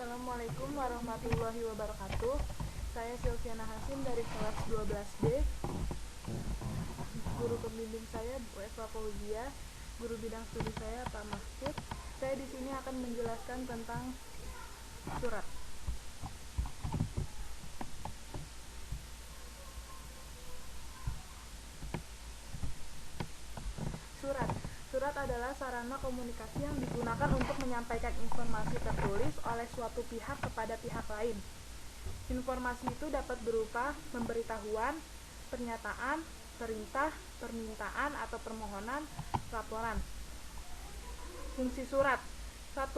Assalamualaikum warahmatullahi wabarakatuh. Saya Silviana Hasim dari kelas 12B. Guru pembimbing saya Bu Eva Fauzia, guru bidang studi saya Pak Mahfud. Saya di sini akan menjelaskan tentang surat. Surat adalah sarana komunikasi yang digunakan untuk menyampaikan informasi tertulis oleh suatu pihak kepada pihak lain. Informasi itu dapat berupa pemberitahuan, pernyataan, perintah, permintaan atau permohonan, laporan. Fungsi surat: 1.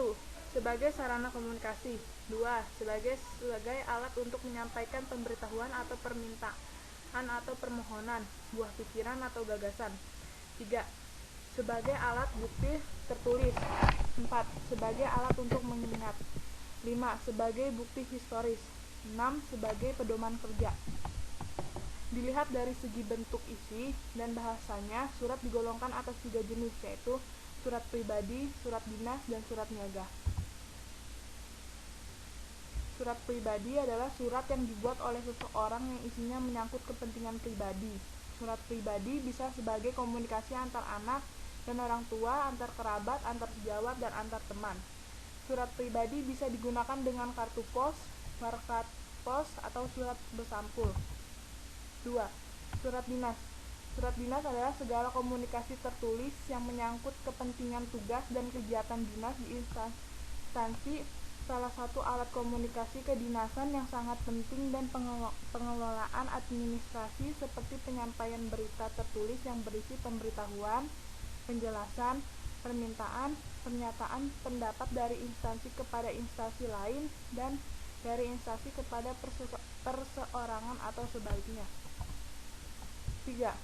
Sebagai sarana komunikasi. 2. Sebagai alat untuk menyampaikan pemberitahuan atau permintaan atau permohonan, buah pikiran atau gagasan. 3. Sebagai alat bukti tertulis. 4. Sebagai alat untuk mengingat. 5. Sebagai bukti historis. 6. Sebagai pedoman kerja. Dilihat dari segi bentuk isi dan bahasanya, surat digolongkan atas 3 jenis, yaitu surat pribadi, surat dinas, dan surat niaga. Surat pribadi adalah surat yang dibuat oleh seseorang yang isinya menyangkut kepentingan pribadi. Surat pribadi bisa sebagai komunikasi antar anak dan orang tua, antar kerabat, antar sejawat, dan antar teman. Surat pribadi bisa digunakan dengan kartu pos, markat pos, atau surat bersampul. 2. Surat dinas. Surat dinas adalah segala komunikasi tertulis yang menyangkut kepentingan tugas dan kegiatan dinas di instansi, salah satu alat komunikasi kedinasan yang sangat penting, dan pengelolaan administrasi seperti penyampaian berita tertulis yang berisi pemberitahuan, penjelasan, permintaan, pernyataan pendapat dari instansi kepada instansi lain, dan dari instansi kepada perseorangan atau sebaliknya. 3.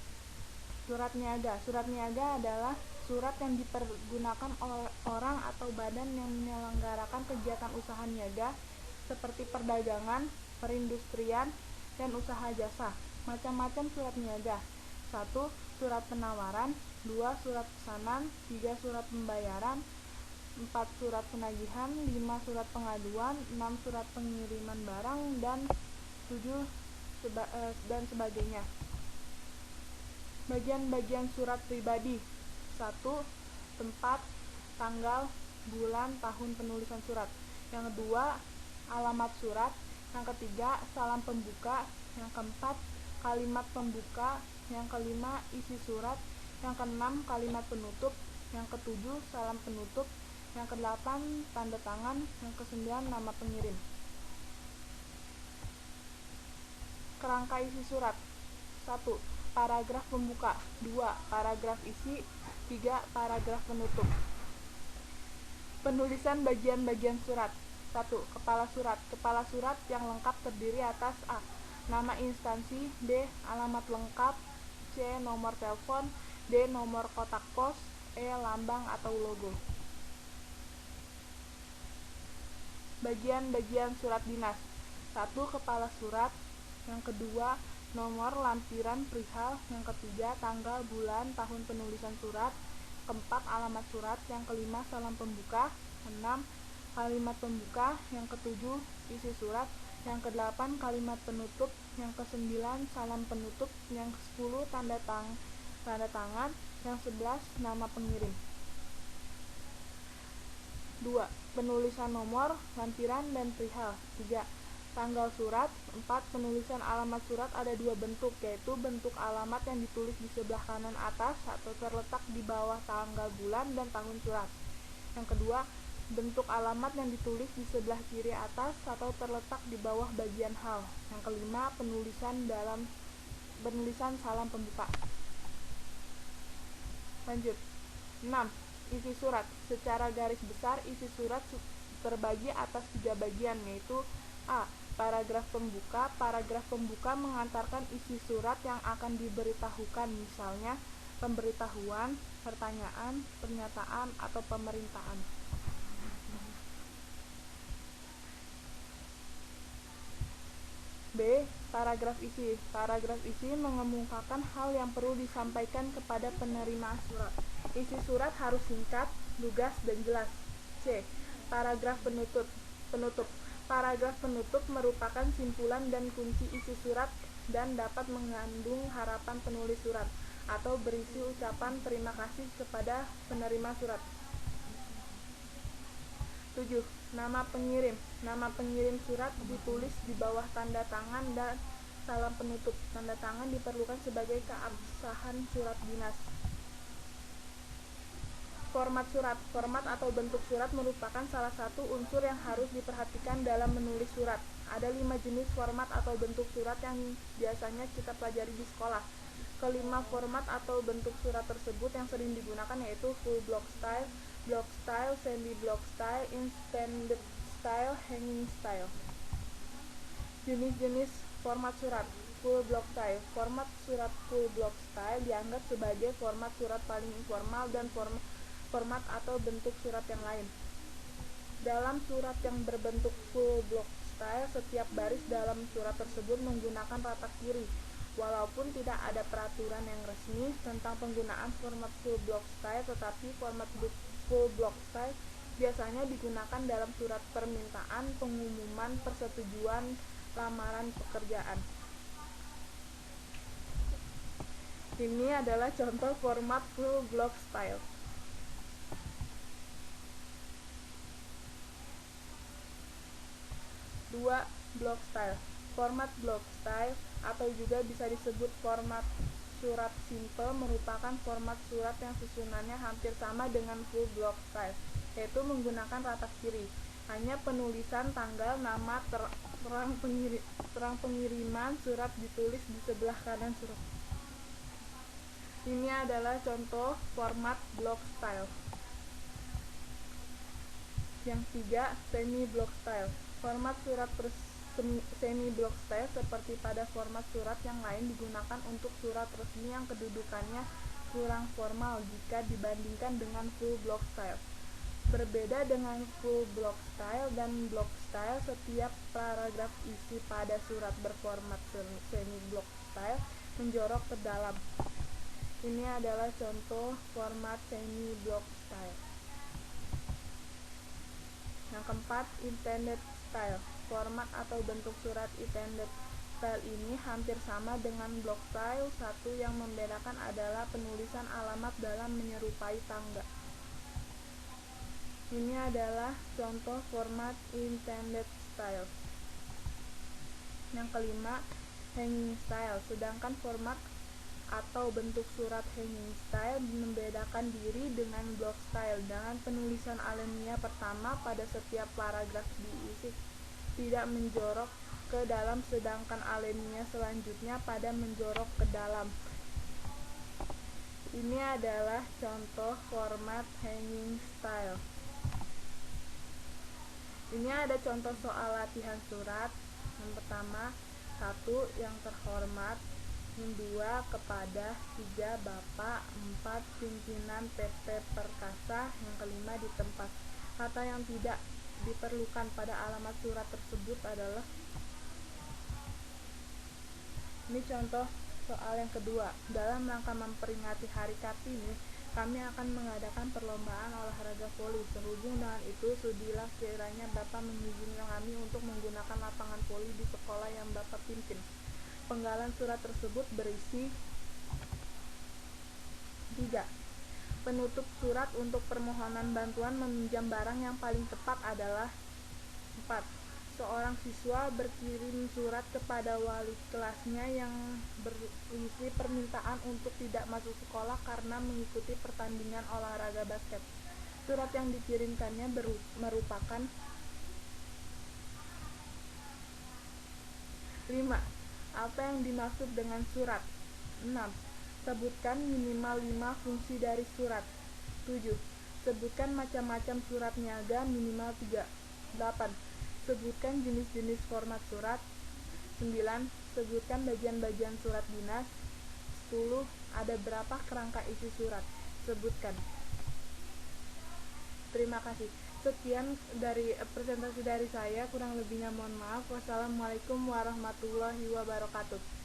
Surat niaga. Surat niaga adalah surat yang dipergunakan oleh orang atau badan yang menyelenggarakan kegiatan usaha niaga seperti perdagangan, perindustrian, dan usaha jasa. Macam-macam surat niaga. 1. Surat penawaran. 2. Surat pesanan. 3. Surat pembayaran. 4. Surat penagihan. 5. Surat pengaduan. 6. Surat pengiriman barang, dan 7. Dan sebagainya. Bagian-bagian surat pribadi. 1. Tempat, tanggal, bulan, tahun penulisan surat. Yang kedua, alamat surat. Yang ketiga, salam pembuka. Yang keempat, kalimat pembuka. Yang kelima, isi surat. Yang keenam, kalimat penutup. Yang ketujuh, salam penutup. Yang kedelapan, tanda tangan. Yang kesembilan, nama pengirim. Kerangka isi surat. 1. Paragraf pembuka. 2. Paragraf isi. 3. Paragraf penutup. Penulisan bagian-bagian surat. 1. Kepala surat. Kepala surat yang lengkap terdiri atas A. Nama instansi. B. Alamat lengkap. C. Nomor telepon. D. Nomor kotak pos. E. Lambang atau logo. Bagian-bagian surat dinas. 1. Kepala surat. Yang kedua, nomor lampiran perihal. Yang ketiga, tanggal, bulan, tahun penulisan surat. Keempat, alamat surat. Yang kelima, salam pembuka. 6. Kalimat pembuka. Yang ketujuh, isi surat. Yang kedelapan, kalimat penutup. Yang kesembilan, salam penutup. Yang ke-10, tanda tangan. Yang 11, nama pengirim. 2. Penulisan nomor, lampiran, dan perihal. 3. Tanggal surat. 4. Penulisan alamat surat ada 2 bentuk, yaitu bentuk alamat yang ditulis di sebelah kanan atas atau terletak di bawah tanggal, bulan, dan tahun surat. Yang kedua, bentuk alamat yang ditulis di sebelah kiri atas atau terletak di bawah bagian hal. Yang kelima, penulisan salam pembuka. Lanjut. 6. Isi surat. Secara garis besar, isi surat terbagi atas 3 bagian, yaitu A. Paragraf pembuka. Paragraf pembuka mengantarkan isi surat yang akan diberitahukan, misalnya pemberitahuan, pertanyaan, pernyataan, atau pemerintahan. B. Paragraf isi. Paragraf isi mengemukakan hal yang perlu disampaikan kepada penerima surat. Isi surat harus singkat, lugas, dan jelas. C. Paragraf penutup. Penutup. Paragraf penutup merupakan simpulan dan kunci isi surat dan dapat mengandung harapan penulis surat atau berisi ucapan terima kasih kepada penerima surat. 7. Nama pengirim. Nama pengirim surat ditulis di bawah tanda tangan dan salam penutup. Tanda tangan diperlukan sebagai keabsahan surat dinas. Format surat. Format atau bentuk surat merupakan salah satu unsur yang harus diperhatikan dalam menulis surat. Ada 5 jenis format atau bentuk surat yang biasanya kita pelajari di sekolah. Kelima format atau bentuk surat tersebut yang sering digunakan yaitu full block style, semi-block style, intended style, hanging style. Jenis-jenis format surat. Full block style. Format surat full block style dianggap sebagai format surat paling informal dan format atau bentuk surat yang lain. Dalam surat yang berbentuk full block style, setiap baris dalam surat tersebut menggunakan rata kiri. Walaupun tidak ada peraturan yang resmi tentang penggunaan format full block style, tetapi format full block style biasanya digunakan dalam surat permintaan, pengumuman, persetujuan, lamaran pekerjaan. Ini adalah contoh format full block style. 2. Block style. Format block style atau juga bisa disebut format surat simple merupakan format surat yang susunannya hampir sama dengan full block style, yaitu menggunakan rata kiri. Hanya penulisan tanggal, nama, terang pengiriman surat ditulis di sebelah kanan surat. Ini adalah contoh format block style. Yang 3. Semi block style. Format surat semi block style seperti pada format surat yang lain digunakan untuk surat resmi yang kedudukannya kurang formal jika dibandingkan dengan full block style. Berbeda dengan full block style dan block style, setiap paragraf isi pada surat berformat semi block style menjorok ke dalam. Ini adalah contoh format semi block style. Yang keempat, intended style. Format atau bentuk surat intended style ini hampir sama dengan block style. Satu yang membedakan adalah penulisan alamat dalam menyerupai tangga. Ini adalah contoh format intended style. Yang kelima, hanging style. Sedangkan format atau bentuk surat hanging style membedakan diri dengan block style dengan penulisan alinea pertama pada setiap paragraf diisi tidak menjorok ke dalam, sedangkan alinea selanjutnya pada menjorok ke dalam. Ini adalah contoh format hanging style. Ini ada contoh soal latihan surat. Yang pertama, 1. Yang terhormat. 2. Kepada. 3. Bapak. 4. Pimpinan PT Perkasa. Yang kelima, di tempat. Kata yang tidak diperlukan pada alamat surat tersebut adalah. Ini contoh soal yang kedua. Dalam rangka memperingati Hari Kartini, kami akan mengadakan perlombaan olahraga voli. Sehubung dengan itu, sudilah kiranya Bapak mengizinkan kami untuk menggunakan lapangan voli di sekolah yang Bapak pimpin. Penggalan surat tersebut berisi 3. Penutup surat untuk permohonan bantuan meminjam barang yang paling tepat adalah 4. Seorang siswa berkirim surat kepada wali kelasnya yang berisi permintaan untuk tidak masuk sekolah karena mengikuti pertandingan olahraga basket. Surat yang dikirimkannya merupakan 5. Apa yang dimaksud dengan surat? 6. Sebutkan minimal 5 fungsi dari surat. 7. Sebutkan macam-macam surat niaga minimal 3. 8. Sebutkan jenis-jenis format surat. 9. Sebutkan bagian-bagian surat dinas. 10. Ada berapa kerangka isi surat? Sebutkan. Terima kasih. Sekian dari presentasi dari saya, kurang lebihnya mohon maaf. Wassalamualaikum warahmatullahi wabarakatuh.